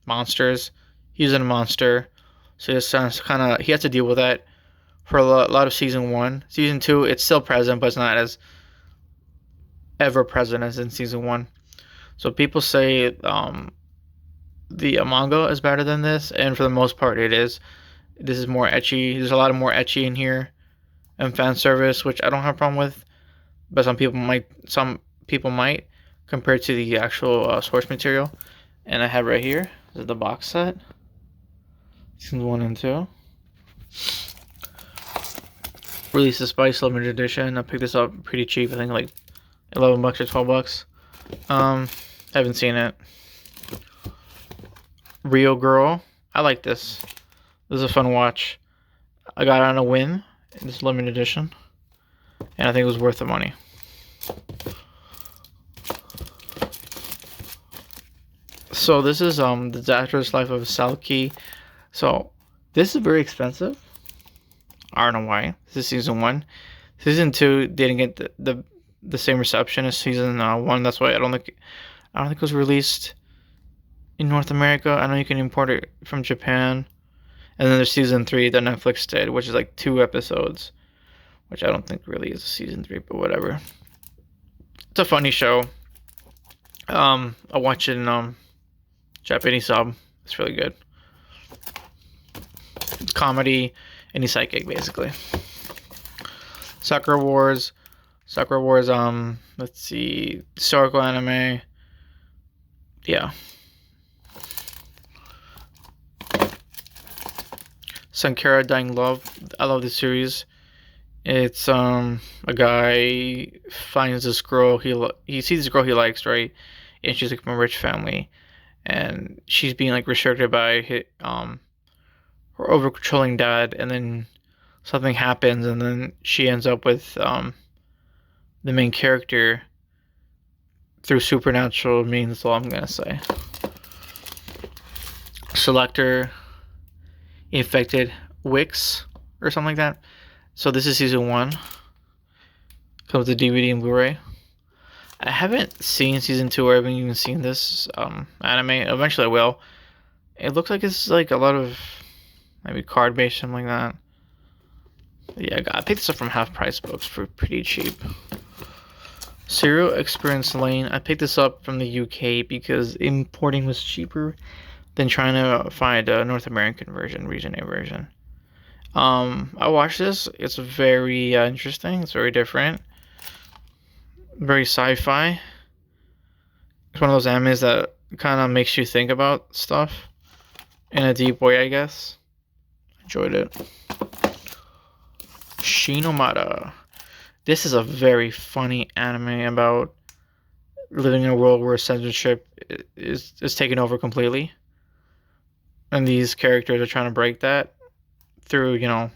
monsters. He's a monster, so he has to deal with that for a lot of season 1. Season 2, it's still present, but it's not as ever present as in season 1. So people say the manga is better than this, and for the most part it is. This is more ecchi. There's a lot of more ecchi in here, and fan service, which I don't have a problem with, but some people might compared to the actual source material. And I have right here, this is the box set, seasons 1 and 2. Released the Spice limited edition. I picked this up pretty cheap, I think like $11 or $12. Haven't seen it. Rio Girl, I like this. This is a fun watch. I got it on a whim in this limited edition, and I think it was worth the money. So this is the Disastrous Life of Salki. So this is very expensive. I don't know why. This is season 1. Season 2 didn't get the same reception as season 1. That's why I don't think it was released in North America. I know you can import it from Japan. And then there's season 3 that Netflix did, which is like 2 episodes, which I don't think really is a season 3, but whatever. It's a funny show. I watch it in Japanese sub. It's really good. It's comedy and he's psychic, basically. Sakura Wars. Sakura Wars, let's see, historical anime. Yeah. Sankara Dying Love. I love this series. It's a guy finds this girl he sees this girl he likes, right? And she's like from a rich family, and she's being like restricted by her over controlling dad, and then something happens, and then she ends up with the main character through supernatural means. That's all I'm gonna say. Selector infected Wix or something like that. So this is season 1. Comes with DVD and Blu-ray. I haven't seen season 2 or I haven't even seen this anime. Eventually I will. It looks like it's like a lot of maybe card based, something like that. Yeah, I picked this up from Half Price Books for pretty cheap. Serial Experience Lane. I picked this up from the UK because importing was cheaper than trying to find a North American version, Region A version. I watched this. It's very interesting. It's very different. Very sci-fi. It's one of those animes that kind of makes you think about stuff in a deep way, I guess. Enjoyed it. Shinomata. This is a very funny anime about living in a world where censorship is taken over completely. And these characters are trying to break that through, you know,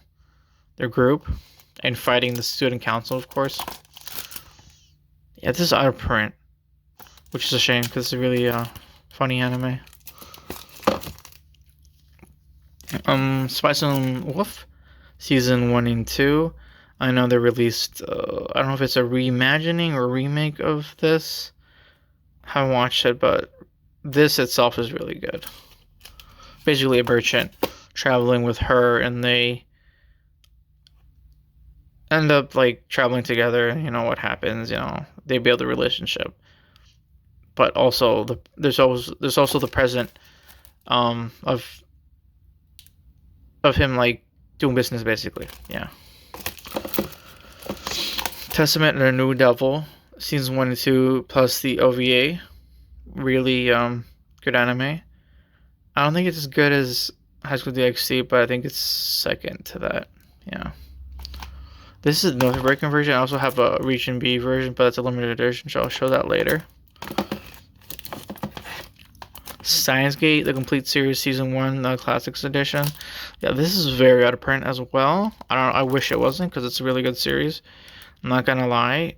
their group and fighting the student council, of course. Yeah, this is out of print, which is a shame because it's a really funny anime. Spice and Wolf, season 1 and 2. I know they released, I don't know if it's a reimagining or remake of this. Haven't watched it, but this itself is really good. Basically a merchant traveling with her, and they end up like traveling together. You know what happens, you know, they build a relationship. But also there's also the present of him like doing business basically. Yeah. Testament and a New Devil, seasons 1 and 2 plus the OVA. Really good anime. I don't think it's as good as High School DxD, but I think it's second to that. Yeah. This is the North American version. I also have a Region B version, but it's a limited edition, so I'll show that later. Steins Gate, the complete series, season 1, the classics edition. Yeah, this is very out of print as well. I wish it wasn't because it's a really good series. I'm not gonna lie.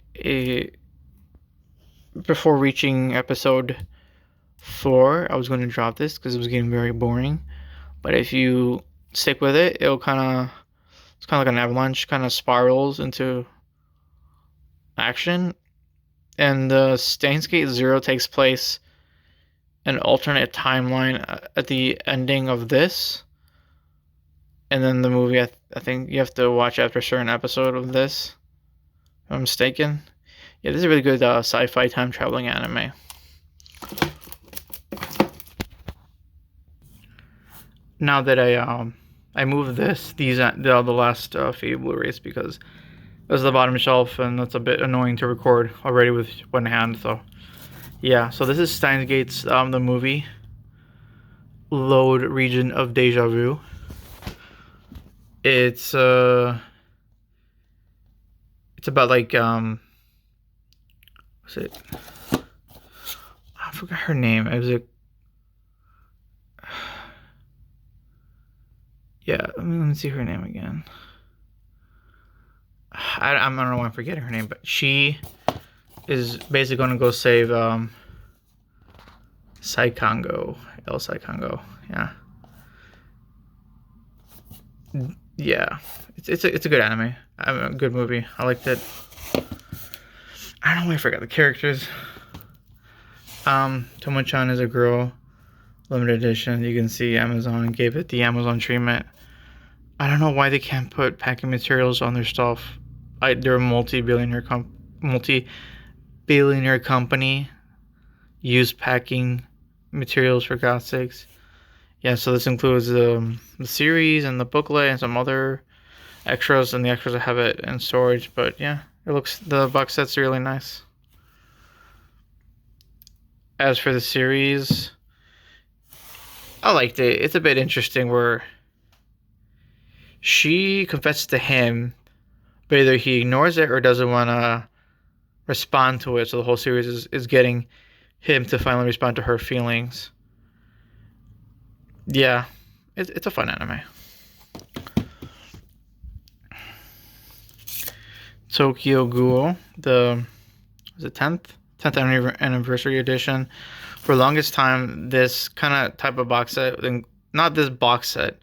Before reaching episode 4, I was going to drop this because it was getting very boring. But if you stick with it, it's kind of like an avalanche, kind of spirals into action. And the Steins Gate 0 takes place an alternate timeline at the ending of this, and then the movie I think you have to watch after a certain episode of this, if I'm mistaken. Yeah, this is a really good sci-fi time traveling anime. Now that I moved these the last few Blu-rays because it was the bottom shelf and that's a bit annoying to record already with one hand. So yeah, so this is Steins Gate's the movie. Load Region of Deja Vu. It's about like what's it? I forgot her name. It was a yeah. Let me see her name again. I don't know why I'm forgetting her name, but she is basically going to go save Saikongo, El Saikongo. Yeah, it's a good anime. A good movie. I liked it. I don't know why I forgot the characters. Tomo-chan is a girl. Limited edition. You can see Amazon gave it the Amazon treatment. I don't know why they can't put packing materials on their stuff. They're a multi-billionaire company. Use packing materials for God's sakes. Yeah, so this includes the series and the booklet and some other extras, and the extras have it in storage. But yeah, the box set's really nice. As for the series, I liked it. It's a bit interesting where she confesses to him, but either he ignores it or doesn't want to respond to it. So the whole series is getting him to finally respond to her feelings. Yeah, it's a fun anime. Tokyo Ghoul, the 10th anniversary edition. For the longest time, this kind of type of box set, not this box set,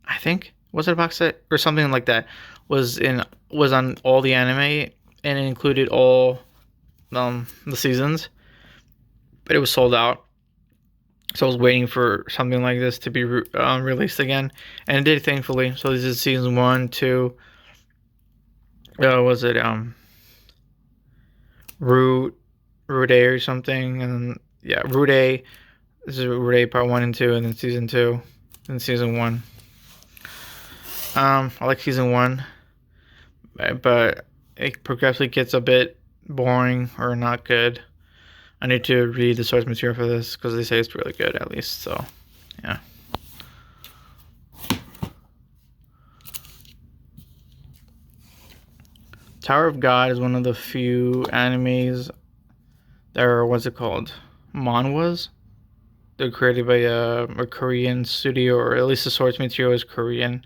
I think was it a box set or something like that, was on all the anime, and it included all the seasons, but it was sold out. So I was waiting for something like this to be released again, and it did, thankfully. So this is season 1, 2. Was it Root A or something, and then, yeah, Root A. This is Root A part 1 and 2, and then season 2, and season 1. I like season 1, but it progressively gets a bit boring or not good. I need to read the source material for this because they say it's really good, at least. So, yeah. Tower of God is one of the few animes that are, what's it called? Manhwas. They're created by a Korean studio, or at least the source material is Korean.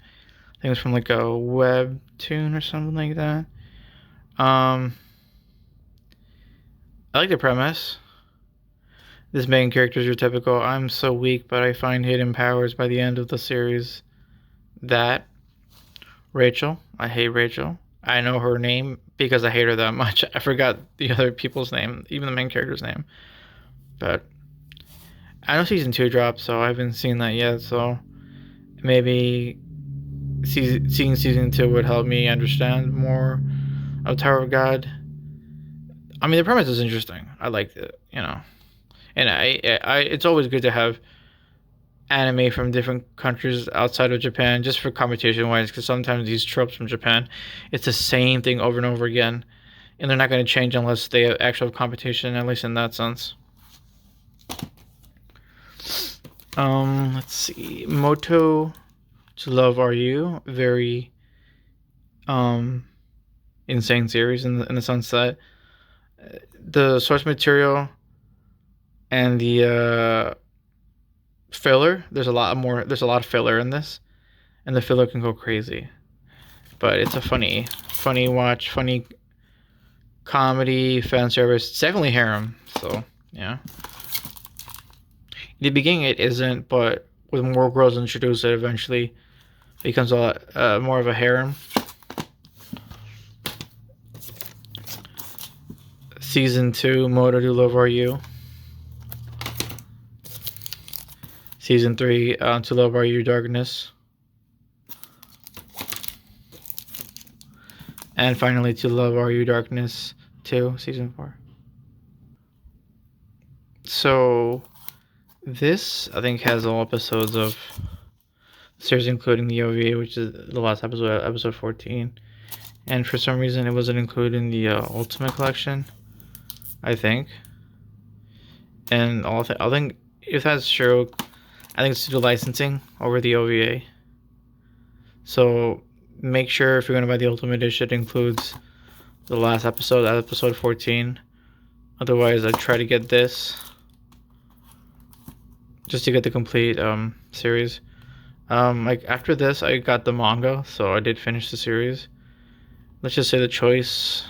I think it's from like a webtoon or something like that. I like the premise. This main character is your typical, I'm so weak, but I find hidden powers by the end of the series. That. Rachel. I hate Rachel. I know her name because I hate her that much. I forgot the other people's name, even the main character's name. But I know season 2 dropped, so I haven't seen that yet. So maybe seeing season 2 would help me understand more of Tower of God. I mean, the premise is interesting. I liked it, And I it's always good to have anime from different countries outside of Japan, just for competition wise, because sometimes these tropes from Japan, it's the same thing over and over again, and they're not going to change unless they have actual competition, at least in that sense. Let's see. Moto to Love Are You, very insane series in the sense that the source material and the filler, there's a lot of filler in this, and the filler can go crazy, but it's a funny watch, funny comedy, fan service. It's definitely harem, so yeah. In the beginning it isn't, but with more girls introduced, it eventually becomes a lot more of a harem. Season 2, Moto to Love Are You. Season 3, To Love Are You, Darkness. And finally, To Love Are You, Darkness 2, Season 4. So, this, I think, has all episodes of the series, including the OVA, which is the last episode, episode 14. And for some reason, it wasn't included in the Ultimate Collection, I think. And I think if that's true, I think it's to do licensing over the OVA. So make sure if you're going to buy the Ultimate Edition, it includes the last episode, episode 14. Otherwise, I'd try to get this just to get the complete series. Like after this, I got the manga, so I did finish the series. Let's just say the choice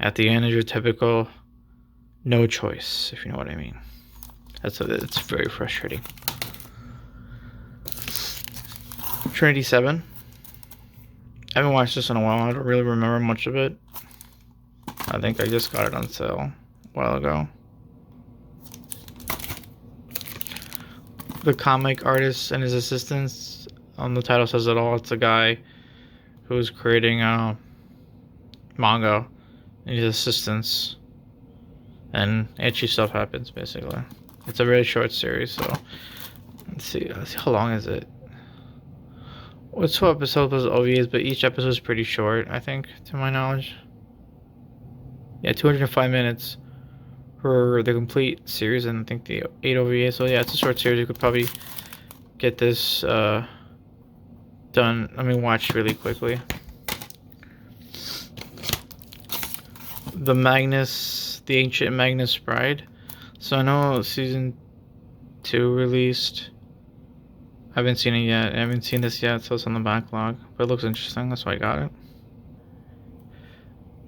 at the end is your typical no choice, if you know what I mean. It's very frustrating. Trinity 7. I haven't watched this in a while. I don't really remember much of it. I think I just got it on sale a while ago. The comic artist and his assistants. The title says it all. It's a guy who's creating manga and his assistants. And itchy stuff happens, basically. It's a very short series, so let's see how long is it? Well, 2 episodes was OVAs, but each episode is pretty short, I think, to my knowledge. Yeah, 205 minutes for the complete series, and I think the 8 OVAs. So yeah, it's a short series. You could probably get this done. I mean, watched really quickly. The Ancient Magnus Bride. So I know season 2 released. I haven't seen it yet. I haven't seen this yet, so it's on the backlog. But it looks interesting. That's why I got it.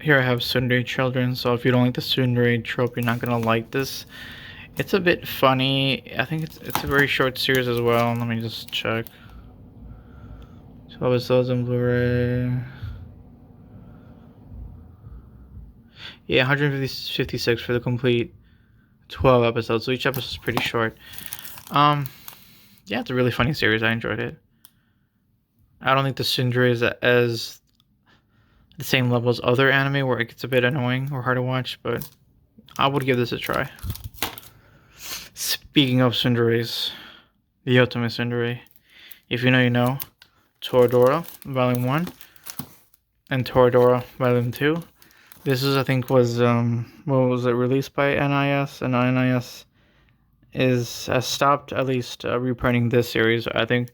Here I have tsundere children. So if you don't like the tsundere trope, you're not gonna like this. It's a bit funny. I think it's a very short series as well. Let me just check. 12 episodes on Blu-ray. Yeah, 156 for the complete 12 episodes. So each episode is pretty short. Yeah, it's a really funny series. I enjoyed it. I don't think the tsundere is as the same level as other anime where it gets a bit annoying or hard to watch, but I would give this a try. Speaking of tsunderes, the ultimate tsundere. If you know, you know. Toradora, Volume 1, and Toradora, Volume 2. This is, I think, was, what was it, released by NIS, and NIS has stopped at least reprinting this series. I think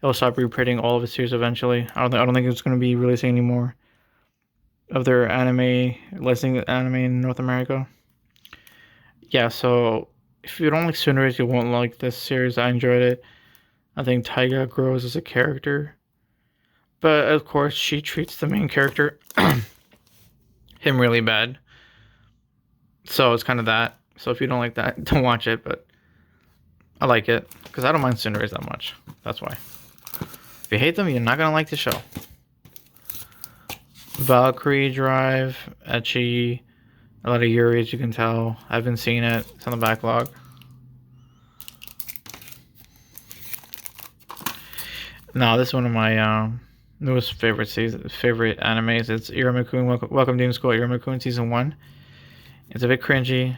it'll stop reprinting all of the series eventually. I don't think it's going to be releasing any more of their anime, licensing anime in North America. Yeah, so if you don't like tsunderes, you won't like this series. I enjoyed it. I think Taiga grows as a character. But of course, she treats the main character, him, really bad. So it's kind of that. So if you don't like that, don't watch it. But I like it because I don't mind tsunderes that much. That's why. If you hate them, you're not gonna like the show. Valkyrie Drive, ecchi, a lot of Yuri, as you can tell. I haven't seen it. It's on the backlog. No, this is one of my newest favorite animes. It's Iruma-kun, Welcome to School, Iruma-kun Season 1. It's a bit cringy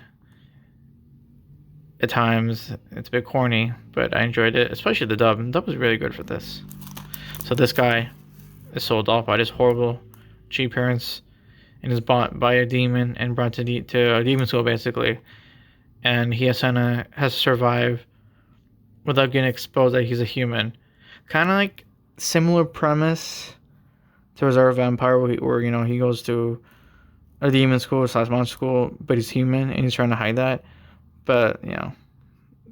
at times. It's a bit corny, but I enjoyed it, especially the dub. The dub was really good for this. So this guy is sold off by this horrible cheap parents and is bought by a demon and brought to a demon school, basically. And he has to survive without getting exposed that he's a human. Kind of like similar premise to Reserve Vampire, where you know, he goes to a demon school / monster school, but he's human and he's trying to hide that. But you know,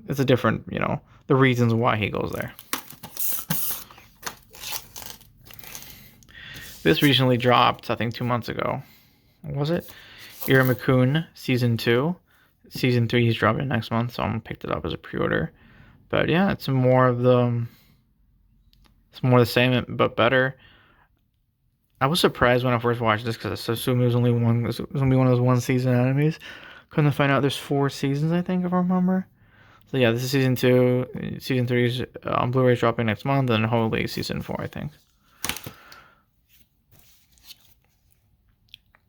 it's a different, you know, the reasons why he goes there. This recently dropped, I think 2 months ago. What was it? Iruma-kun Season 2. Season 3 is dropping next month, so I'm gonna pick it up as a pre-order. But yeah, it's more of the same but better. I was surprised when I first watched this because I assumed it was only one. It was gonna be one of those one season animes. Couldn't find out there's 4 seasons, I think, if I remember. So yeah, this is season 2. Season 3 is on Blu-ray dropping next month, and hopefully season 4, I think.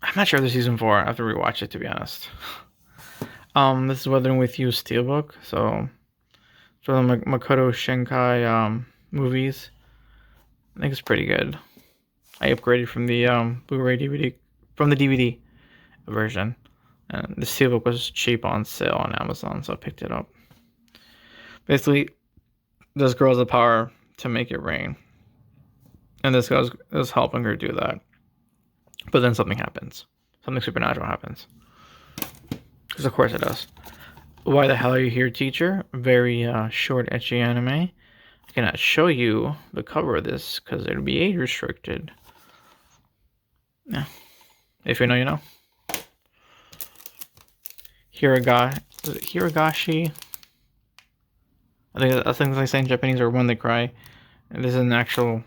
I'm not sure if there's season 4. I have to rewatch it, to be honest. This is Weathering with You Steelbook. So the Makoto Shinkai movies. I think it's pretty good. I upgraded from the Blu-ray DVD version, and the steelbook was cheap on sale on Amazon, so I picked it up. Basically, this girl has the power to make it rain, and this guy is helping her do that. But then something happens. Something supernatural happens. Because of course it does. Why the hell are you here, teacher? Very short, ecchi anime. I cannot show you the cover of this because it'll be age restricted. Yeah. If you know, you know. Hiragashi. I think they say in Japanese, or When They Cry. And this is an actual,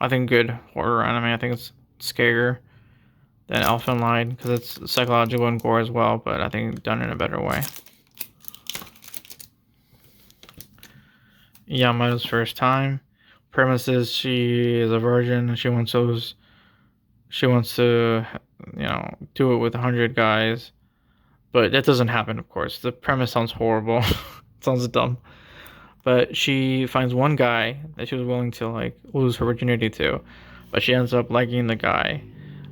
I think, good horror anime. I think it's scarier than Elfen Lied because it's psychological and gore as well, but I think done in a better way. Yamato's first time. Premise is she is a virgin and she wants to, you know, do it with 100 guys. But that doesn't happen, of course. The premise sounds horrible. It sounds dumb. but she finds one guy that she was willing to like lose her virginity to, but she ends up liking the guy,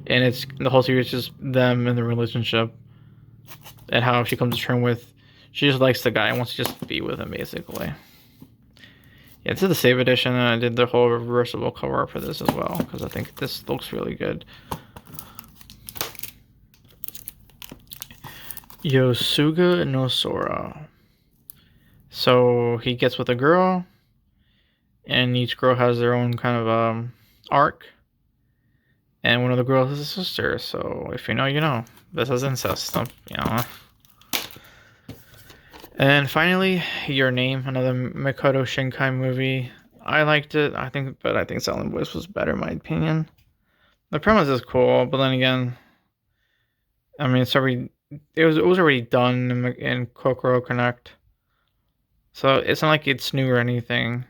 and it's the whole series just them and the relationship, and how she comes to terms with she just likes the guy and wants to just be with him basically. Yeah, this is the save edition, and I did the whole reversible cover art for this as well because I think this looks really good. Yosuga no Sora. So he gets with a girl, and each girl has their own kind of arc. And one of the girls is a sister, so if you know, you know. This is incest, you know. And finally, Your Name, another Makoto Shinkai movie. I liked it, I think Silent Voice was better in my opinion. The premise is cool, but then again, I mean, it was already done in Kokoro Connect, so it's not like it's new or anything.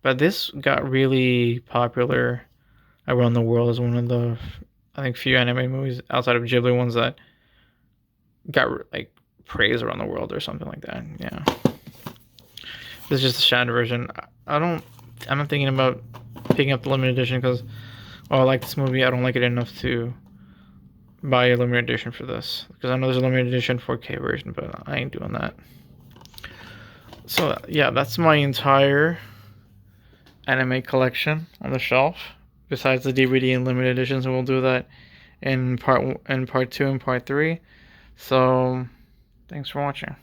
But this got really popular around the world as one of the, I think, few anime movies outside of Ghibli ones that got like praise around the world or something like that. Yeah, this is just a shattered version. I'm not thinking about picking up the limited edition because, I like this movie. I don't like it enough to buy a limited edition for this because I know there's a limited edition 4K version, but I ain't doing that. So yeah, that's my entire anime collection on the shelf. Besides the DVD and limited editions, and we'll do that in part 2 and part 3. So, thanks for watching.